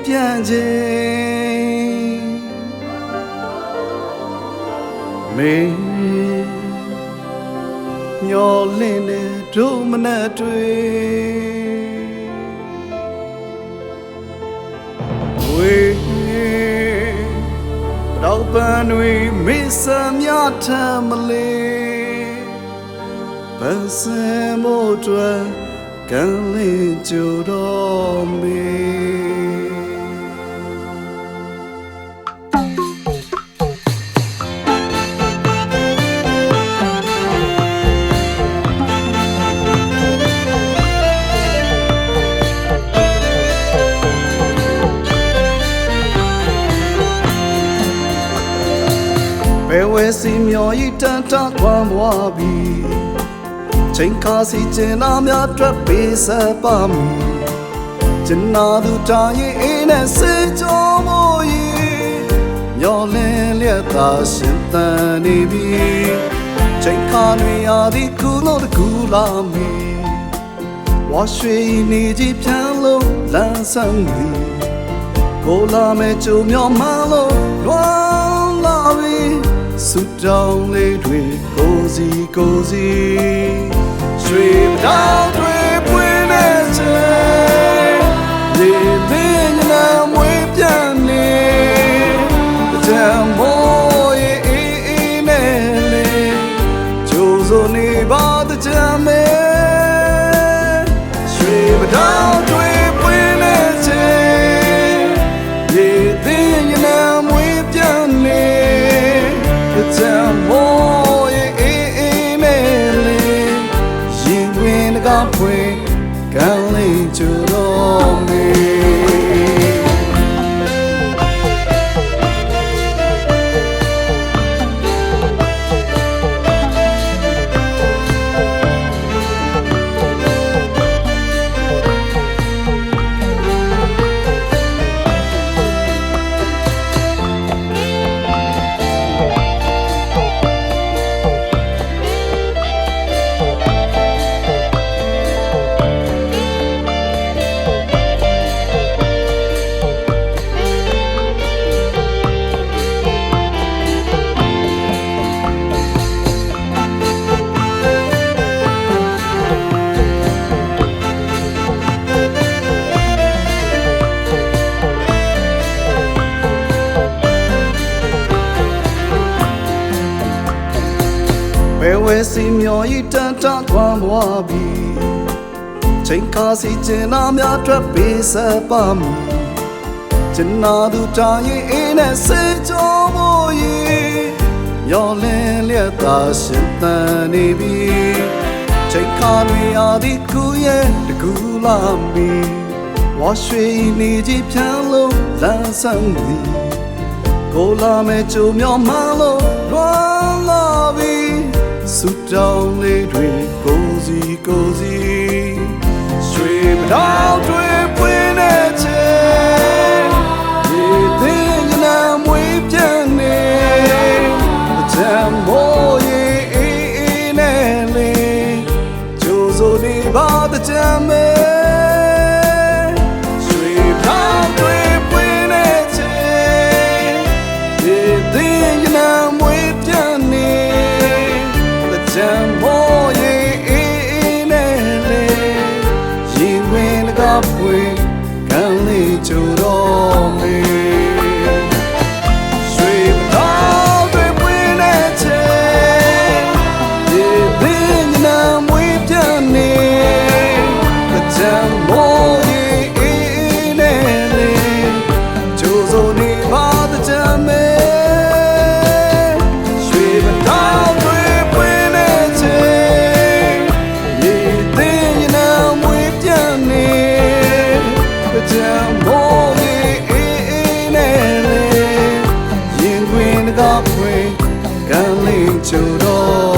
ပြန်ခြင်းမေမျောလင်းတဲ့တို့မနဲ့တွေ့ဝေတော့ပန်းတွေမေးစမြထမလေးပန်းစင်မို့တွယ်ကန်လင်းကြတော်မေဘယ်ဝဲစီမျောဤတန်တာကွမ်းွားပြီချိန်ခါစီကျင်နာများအတွက်ပေးဆက်ပါမည်ကျင်နာသူတာရင်အင်းနဲ့စေကြောမို့ဤမျောလင်းလျက်သာရှင်သန်နေပြီချိန်ခါတွေရာဒီကူလို့တကူလာမည်ဝါရွှေနေကြီးပြန်လို့လမ်းဆောင်သည်ကိုလာမဲ့ကြုံမျောမှလို့လွမ်းလာပြီสุดတောင်းလေးတွေကိုစီရွှေတောင်းတွေပွင့်နေချေလေပင်နာမွေးပြန်နေတံမိုးရဲ့အေးနဲ့လေကြိုးစုံနေပါတံမဲရွှေတောင်းတွေပွင့်နေချေလေပင်နာမွေးပြန်နေတံမိုးရဲ့အေးနဲ့လေရင်တွင်ကဖွင့်ကန်လေးကြတော်မေဘယ်ဝဲစီမျောဤတန်တာကွမ်းွားပြီချိန်ခါစီကျင်နာများအတွက်ပေးဆက်ပါမည်ကျင်နာသူတာရင်အင်းနဲ့စေကြောမို့ဤမျောလင်းလျက်သာရှင်သန်နေပြီချိန်ခါတွေရာဒီကူရဲ့တကူလာမီဝါရွှေနေကြီးပြန်လို့လမ်းဆောင်သည်ကိုလာမဲ့ကြုံမျောမှလို့လွမ်းလာပြီสุดတောင်းလေးတွေကိုစီရွှေတောင်းတွေပွင့်နေချေဒီသင်္နာမွေးပြန်နေတံမိုးရဲ့အေးနဲ့လေကြိုးစိုးနေပါတံမဲရွှေတောင်းတွေပွင့်နေချေဒီသင်္နာမွေးပြန်နေတံမိုးရဲ့အေးနဲ့လေရင်ဝင်ကပွင့်ကန်လေးကြတော်မေရွှေတောင်းတွေပွင့်နေချေဒီပင်နာမွေးပြန်နေတံမိုးရဲ့အေးနဲ့လေကြိုးစုံနေပါတံမဲရွှေတောင်းတွေပွင့်နေချေတံမိုးရဲ့အေးနဲ့လေရင်တွင်ကဖွင့်ကန်လင်းကြတော်